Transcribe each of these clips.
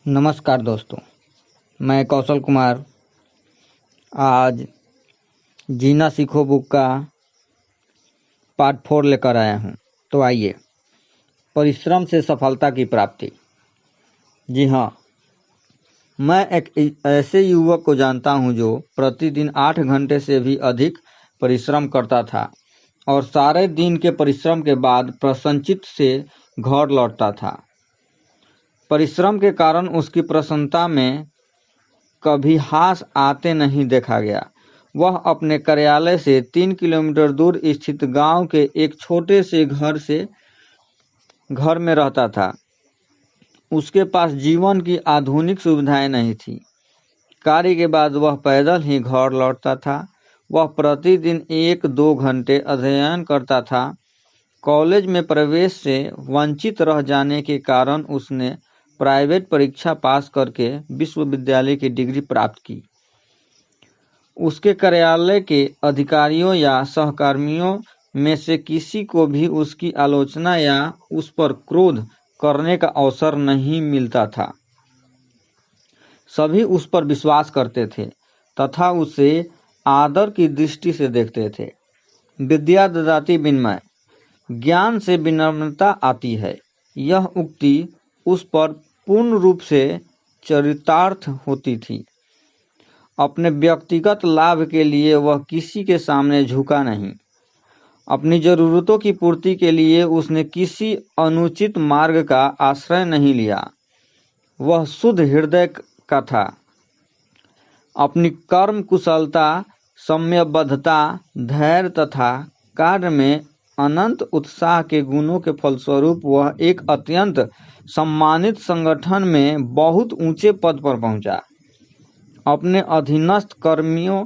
नमस्कार दोस्तों, मैं कौशल कुमार आज जीना सीखो बुक का पार्ट 4 लेकर आया हूं। तो आइए, परिश्रम से सफलता की प्राप्ति। जी हाँ, मैं एक ऐसे युवक को जानता हूं जो प्रतिदिन 8 घंटे से भी अधिक परिश्रम करता था और सारे दिन के परिश्रम के बाद प्रसन्नचित्त से घर लौटता था। परिश्रम के कारण उसकी प्रसन्नता में कभी हास आते नहीं देखा गया। वह अपने कार्यालय से 3 किलोमीटर दूर स्थित गांव के एक छोटे से घर में रहता था। उसके पास जीवन की आधुनिक सुविधाएं नहीं थी। कार्य के बाद वह पैदल ही घर लौटता था। वह प्रतिदिन 1-2 घंटे अध्ययन करता था। कॉलेज में प्रवेश से वंचित रह जाने के कारण उसने प्राइवेट परीक्षा पास करके विश्वविद्यालय की डिग्री प्राप्त की। उसके कार्यालय के अधिकारियों या सहकर्मियों में से किसी को भी उसकी आलोचना या उस पर क्रोध करने का अवसर नहीं मिलता था। सभी उस पर विश्वास करते थे तथा उसे आदर की दृष्टि से देखते थे। विद्या ददाति विनम्र, ज्ञान से विनम्रता आती है। यह उक्ति उस पर पूर्ण रूप से चरितार्थ होती थी। अपने व्यक्तिगत लाभ के लिए वह किसी के सामने झुका नहीं। अपनी जरूरतों की पूर्ति के लिए उसने किसी अनुचित मार्ग का आश्रय नहीं लिया। वह शुद्ध हृदय का था। अपनी कर्म कुशलता, समयबद्धता, धैर्य तथा कार्य में अनंत उत्साह के गुणों के फलस्वरूप वह एक अत्यंत सम्मानित संगठन में बहुत ऊंचे पद पर पहुंचा। अपने अधीनस्थ कर्मियों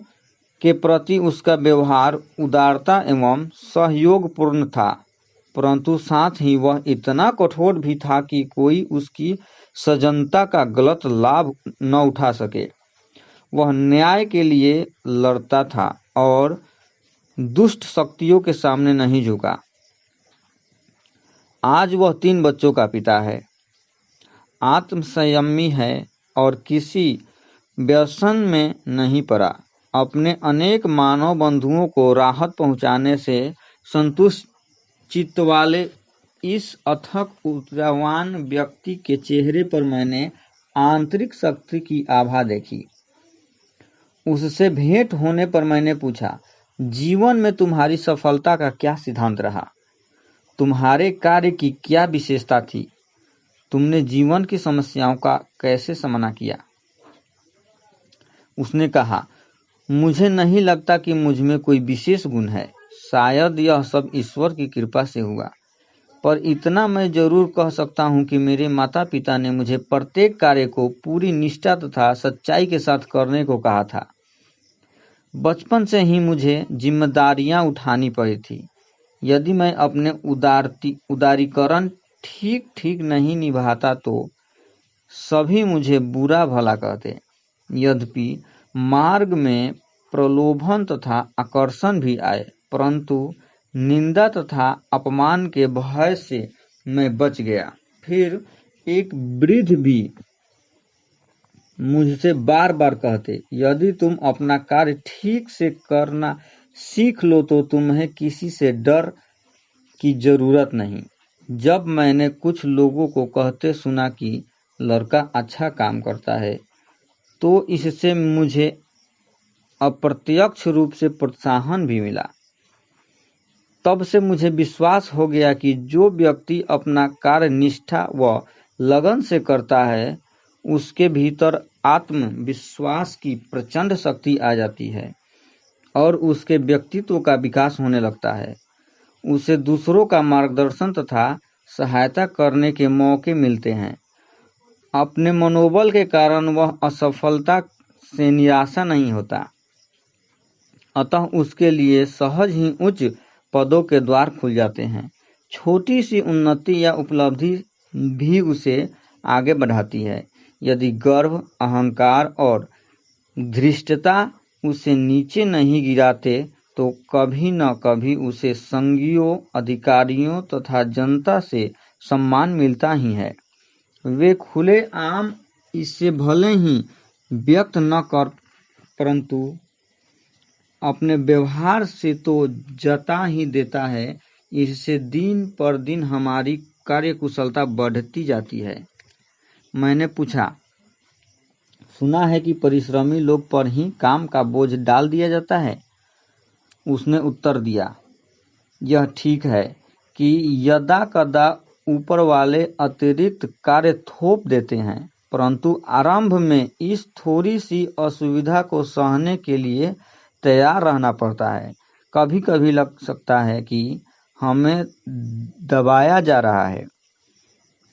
के प्रति उसका व्यवहार उदारता एवं सहयोगपूर्ण था, परंतु साथ ही वह इतना कठोर भी था कि कोई उसकी सज्जनता का गलत लाभ न उठा सके। वह न्याय के लिए लड़ता था और दुष्ट शक्तियों के सामने नहीं झुका। आज वह 3 बच्चों का पिता है, आत्मसंयमी है और किसी व्यसन में नहीं पड़ा। अपने अनेक मानव बंधुओं को राहत पहुंचाने से संतुष्ट चित्त वाले इस अथक ऊर्जावान व्यक्ति के चेहरे पर मैंने आंतरिक शक्ति की आभा देखी। उससे भेंट होने पर मैंने पूछा, जीवन में तुम्हारी सफलता का क्या सिद्धांत रहा? तुम्हारे कार्य की क्या विशेषता थी? तुमने जीवन की समस्याओं का कैसे सामना किया? उसने कहा, मुझे नहीं लगता कि मुझ में कोई विशेष गुण है। शायद यह सब ईश्वर की कृपा से हुआ। पर इतना मैं जरूर कह सकता हूँ कि मेरे माता पिता ने मुझे प्रत्येक कार्य को पूरी निष्ठा तथा सच्चाई के साथ करने को कहा था। बचपन से ही मुझे जिम्मेदारियां उठानी पड़ी थी। यदि मैं अपने उदारीकरण ठीक नहीं निभाता तो सभी मुझे बुरा भला कहते। यद्यपि मार्ग में प्रलोभन तथा आकर्षण भी आए, परंतु निंदा तथा अपमान के भय से मैं बच गया। फिर एक वृद्ध भी मुझसे बार बार कहते, यदि तुम अपना कार्य ठीक से करना सीख लो तो तुम्हें किसी से डर की जरूरत नहीं। जब मैंने कुछ लोगों को कहते सुना कि लड़का अच्छा काम करता है, तो इससे मुझे अप्रत्यक्ष रूप से प्रोत्साहन भी मिला। तब से मुझे विश्वास हो गया कि जो व्यक्ति अपना कार्य निष्ठा व लगन से करता है, उसके भीतर आत्मविश्वास की प्रचंड शक्ति आ जाती है और उसके व्यक्तित्व का विकास होने लगता है। उसे दूसरों का मार्गदर्शन तथा सहायता करने के मौके मिलते हैं। अपने मनोबल के कारण वह असफलता से निराशा नहीं होता, अतः उसके लिए सहज ही उच्च पदों के द्वार खुल जाते हैं। छोटी सी उन्नति या उपलब्धि भी उसे आगे बढ़ाती है। यदि गर्व, अहंकार और धृष्टता उसे नीचे नहीं गिराते तो कभी न कभी उसे संगियों, अधिकारियों तथा जनता से सम्मान मिलता ही है। वे खुले आम इससे भले ही व्यक्त न कर, परंतु अपने व्यवहार से तो जता ही देता है। इससे दिन पर दिन हमारी कार्यकुशलता बढ़ती जाती है। मैंने पूछा, सुना है कि परिश्रमी लोग पर ही काम का बोझ डाल दिया जाता है। उसने उत्तर दिया, यह ठीक है कि यदा कदा ऊपर वाले अतिरिक्त कार्य थोप देते हैं, परंतु आरंभ में इस थोड़ी सी असुविधा को सहने के लिए तैयार रहना पड़ता है। कभी कभी लग सकता है कि हमें दबाया जा रहा है,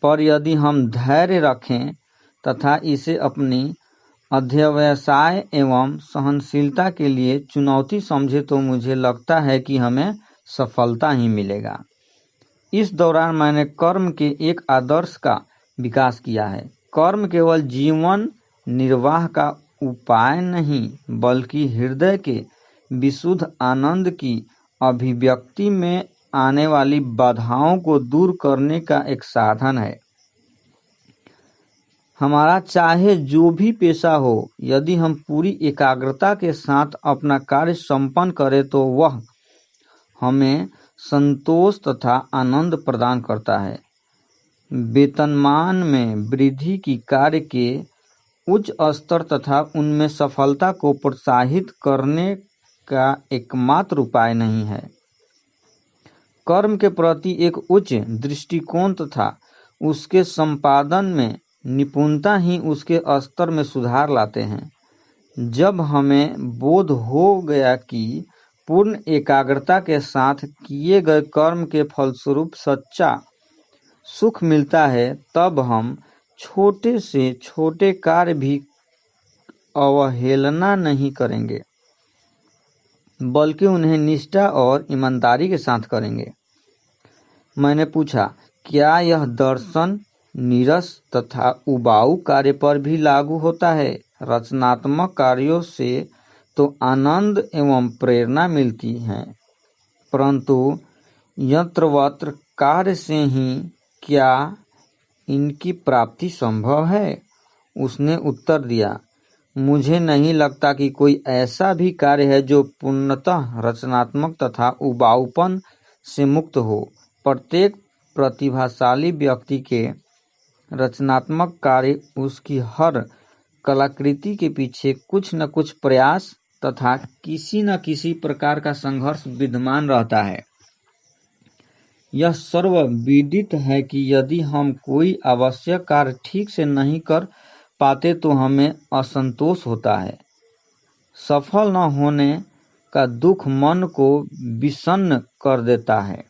पर यदि हम धैर्य रखें तथा इसे अपनी अध्यवसाय एवं सहनशीलता के लिए चुनौती समझे तो मुझे लगता है कि हमें सफलता ही मिलेगा। इस दौरान मैंने कर्म के एक आदर्श का विकास किया है। कर्म केवल जीवन निर्वाह का उपाय नहीं, बल्कि हृदय के विशुद्ध आनंद की अभिव्यक्ति में आने वाली बाधाओं को दूर करने का एक साधन है। हमारा चाहे जो भी पेशा हो, यदि हम पूरी एकाग्रता के साथ अपना कार्य संपन्न करें तो वह हमें संतोष तथा आनंद प्रदान करता है। वेतनमान में वृद्धि की कार्य के उच्च स्तर तथा उनमें सफलता को प्रोत्साहित करने का एकमात्र उपाय नहीं है। कर्म के प्रति एक उच्च दृष्टिकोण तथा उसके संपादन में निपुणता ही उसके स्तर में सुधार लाते हैं। जब हमें बोध हो गया कि पूर्ण एकाग्रता के साथ किए गए कर्म के फलस्वरूप सच्चा सुख मिलता है, तब हम छोटे से छोटे कार्य भी अवहेलना नहीं करेंगे, बल्कि उन्हें निष्ठा और ईमानदारी के साथ करेंगे। मैंने पूछा, क्या यह दर्शन नीरस तथा उबाऊ कार्य पर भी लागू होता है? रचनात्मक कार्यों से तो आनंद एवं प्रेरणा मिलती है, परंतु यंत्रवत् कार्य से ही क्या इनकी प्राप्ति संभव है? उसने उत्तर दिया, मुझे नहीं लगता कि कोई ऐसा भी कार्य है जो पूर्णतः रचनात्मक तथा उबाऊपन से मुक्त हो। प्रत्येक प्रतिभाशाली व्यक्ति के रचनात्मक कार्य उसकी हर कलाकृति के पीछे कुछ न कुछ प्रयास तथा किसी न किसी प्रकार का संघर्ष विद्यमान रहता है। यह सर्वविदित है कि यदि हम कोई आवश्यक कार्य ठीक से नहीं कर पाते तो हमें असंतोष होता है। सफल न होने का दुख मन को विषन्न कर देता है।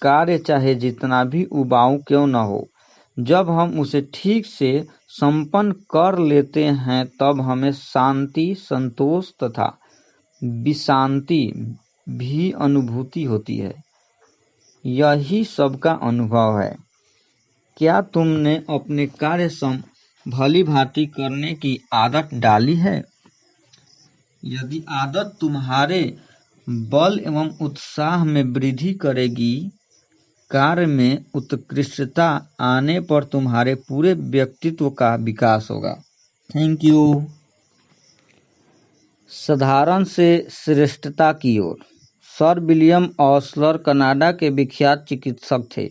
कार्य चाहे जितना भी उबाऊ क्यों न हो, जब हम उसे ठीक से संपन्न कर लेते हैं तब हमें शांति, संतोष तथा विशांति भी अनुभूति होती है। यही सबका अनुभव है। क्या तुमने अपने कार्य भली भांति करने की आदत डाली है? यदि आदत तुम्हारे बल एवं उत्साह में वृद्धि करेगी, कार्य में उत्कृष्टता आने पर तुम्हारे पूरे व्यक्तित्व का विकास होगा। Thank you. साधारण से श्रेष्ठता की ओर। सर विलियम ऑसलर कनाडा के विख्यात चिकित्सक थे।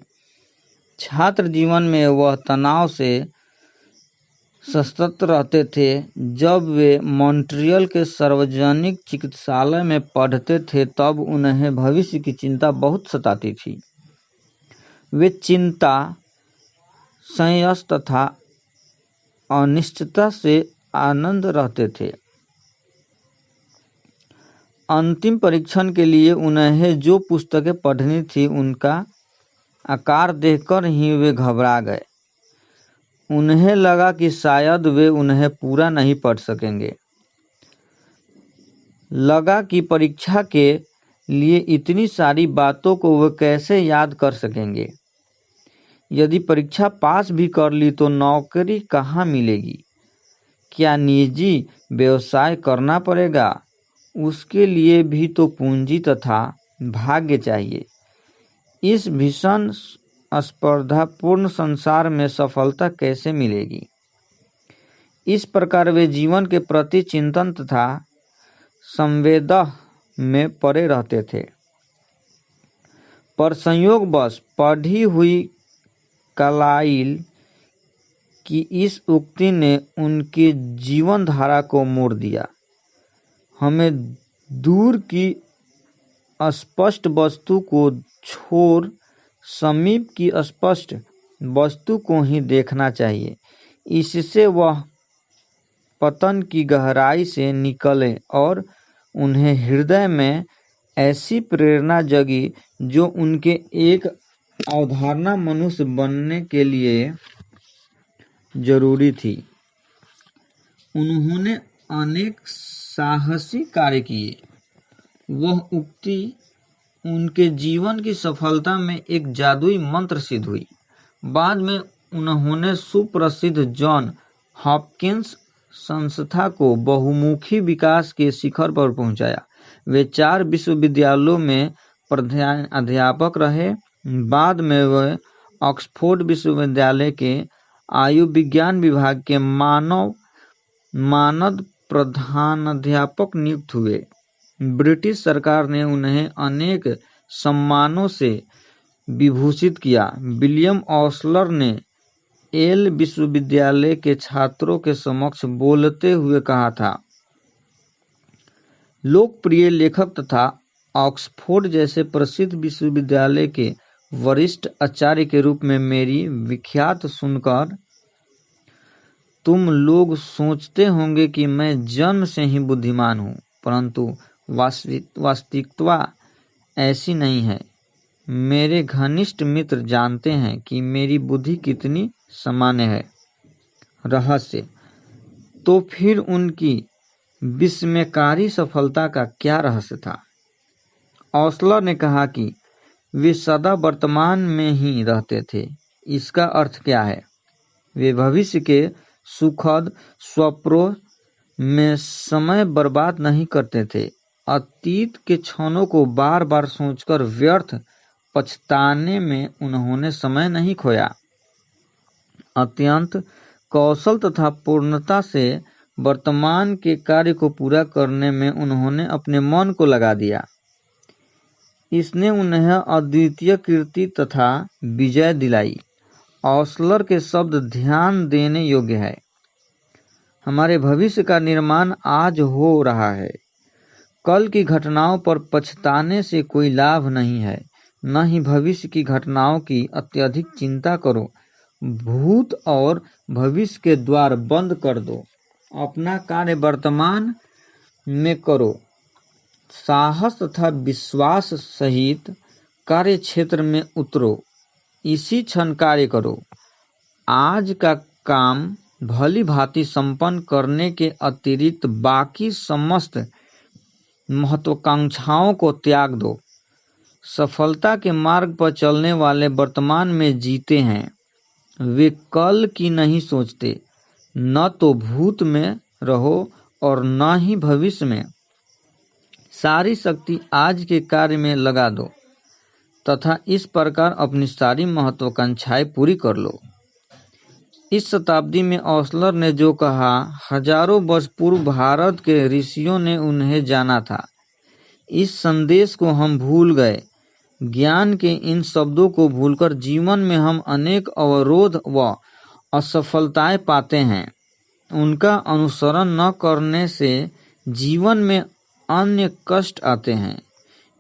छात्र जीवन में वह तनाव से सतत रहते थे। जब वे मॉन्ट्रियल के सार्वजनिक चिकित्सालय में पढ़ते थे तब उन्हें भविष्य की चिंता बहुत सताती थी। वे चिंता, संयस तथा अनिश्चितता से आनंद रहते थे। अंतिम परीक्षण के लिए उन्हें जो पुस्तकें पढ़नी थी उनका आकार देखकर ही वे घबरा गए। उन्हें लगा कि शायद वे उन्हें पूरा नहीं पढ़ सकेंगे। लगा कि परीक्षा के लिए इतनी सारी बातों को वे कैसे याद कर सकेंगे। यदि परीक्षा पास भी कर ली तो नौकरी कहाँ मिलेगी? क्या निजी व्यवसाय करना पड़ेगा? उसके लिए भी तो पूंजी तथा भाग्य चाहिए। इस भीषण स्पर्धापूर्ण संसार में सफलता कैसे मिलेगी? इस प्रकार वे जीवन के प्रति चिंतन तथा संवेदना में पड़े रहते थे। पर संयोगवश पढ़ी हुई कार्लाइल की इस उक्ति ने उनकी जीवन धारा को मोड़ दिया। हमें दूर की अस्पष्ट वस्तु को छोड़ समीप की स्पष्ट वस्तु को ही देखना चाहिए। इससे वह पतन की गहराई से निकले और उन्हें हृदय में ऐसी प्रेरणा जगी जो उनके एक अवधारणा मनुष्य बनने के लिए जरूरी थी। उन्होंने अनेक साहसी कार्य किए। वह उक्ति उनके जीवन की सफलता में एक जादुई मंत्र सिद्ध हुई। बाद में उन्होंने सुप्रसिद्ध जॉन हॉपकिंस संस्था को बहुमुखी विकास के शिखर पर पहुंचाया। वे 4 विश्वविद्यालयों में अध्यापक रहे। बाद में वे ऑक्सफोर्ड विश्वविद्यालय के आयु विज्ञान विभाग के मानद प्रधानाध्यापक नियुक्त हुए। ब्रिटिश सरकार ने उन्हें अनेक सम्मानों से विभूषित किया। विलियम ऑस्लर ने येल विश्वविद्यालय के छात्रों के समक्ष बोलते हुए कहा था, लोकप्रिय लेखक तथा ऑक्सफोर्ड जैसे प्रसिद्ध विश्वविद्यालय के वरिष्ठ आचार्य के रूप में मेरी विख्यात सुनकर तुम लोग सोचते होंगे कि मैं जन्म से ही बुद्धिमान हूँ, परंतु वास्तविकता ऐसी नहीं है। मेरे घनिष्ठ मित्र जानते हैं कि मेरी बुद्धि कितनी सामान्य है। रहस्य तो फिर उनकी विस्मयकारी सफलता का क्या रहस्य था? ऑस्लर ने कहा कि वे सदा वर्तमान में ही रहते थे। इसका अर्थ क्या है? वे भविष्य के सुखद स्वप्नों में समय बर्बाद नहीं करते थे। अतीत के क्षणों को बार बार सोचकर व्यर्थ पछताने में उन्होंने समय नहीं खोया। अत्यंत कौशल तथा पूर्णता से वर्तमान के कार्य को पूरा करने में उन्होंने अपने मन को लगा दिया। इसने उन्हें अद्वितीय कीर्ति तथा विजय दिलाई। ऑस्लर के शब्द ध्यान देने योग्य है। हमारे भविष्य का निर्माण आज हो रहा है। कल की घटनाओं पर पछताने से कोई लाभ नहीं है, न ही भविष्य की घटनाओं की अत्यधिक चिंता करो। भूत और भविष्य के द्वार बंद कर दो। अपना कार्य वर्तमान में करो। साहस तथा विश्वास सहित कार्य क्षेत्र में उतरो। इसी क्षण कार्य करो। आज का काम भली भांति संपन्न करने के अतिरिक्त बाकी समस्त महत्वाकांक्षाओं को त्याग दो। सफलता के मार्ग पर चलने वाले वर्तमान में जीते हैं। वे कल की नहीं सोचते। न तो भूत में रहो और न ही भविष्य में। सारी शक्ति आज के कार्य में लगा दो तथा इस प्रकार अपनी सारी महत्वाकांक्षाएं पूरी कर लो। इस शताब्दी में ऑस्लर ने जो कहा, हजारों वर्ष पूर्व भारत के ऋषियों ने उन्हें जाना था। इस संदेश को हम भूल गए। ज्ञान के इन शब्दों को भूलकर जीवन में हम अनेक अवरोध व असफलताएं पाते हैं। उनका अनुसरण न करने से जीवन में अन्य कष्ट आते हैं।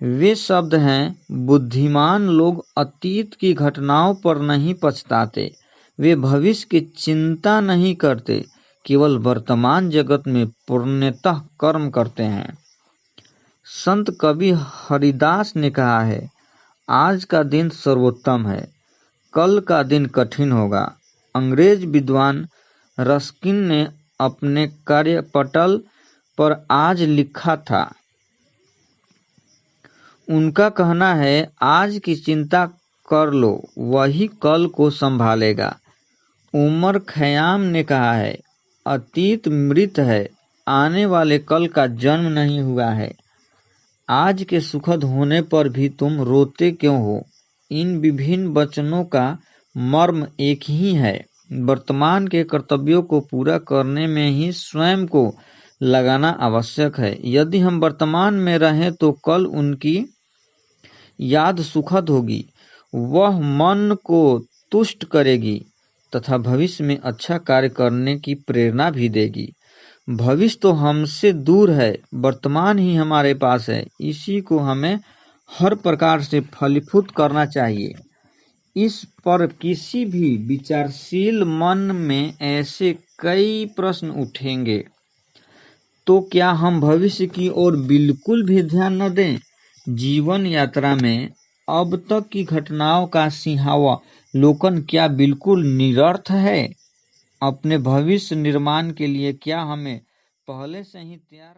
वे शब्द हैं, बुद्धिमान लोग अतीत की घटनाओं पर नहीं पछताते। वे भविष्य की चिंता नहीं करते, केवल वर्तमान जगत में पूर्णतः कर्म करते हैं। संत कवि हरिदास ने कहा है, आज का दिन सर्वोत्तम है, कल का दिन कठिन होगा। अंग्रेज विद्वान रस्किन ने अपने कार्यपटल पर आज लिखा था। उनका कहना है, आज की चिंता कर लो, वही कल को संभालेगा। उमर खयाम ने कहा है, अतीत मृत है, आने वाले कल का जन्म नहीं हुआ है। आज के सुखद होने पर भी तुम रोते क्यों हो? इन विभिन्न वचनों का मर्म एक ही है। वर्तमान के कर्तव्यों को पूरा करने में ही स्वयं को लगाना आवश्यक है। यदि हम वर्तमान में रहें तो कल उनकी याद सुखद होगी, वह मन को तुष्ट करेगी तथा भविष्य में अच्छा कार्य करने की प्रेरणा भी देगी। भविष्य तो हमसे दूर है, वर्तमान ही हमारे पास है, इसी को हमें हर प्रकार से फलीभूत करना चाहिए। इस पर किसी भी विचारशील मन में ऐसे कई प्रश्न उठेंगे, तो क्या हम भविष्य की ओर बिल्कुल भी ध्यान न दें? जीवन यात्रा में अब तक की घटनाओं का सिंहावलोकन क्या बिल्कुल निरर्थ है? अपने भविष्य निर्माण के लिए क्या हमें पहले से ही तैयार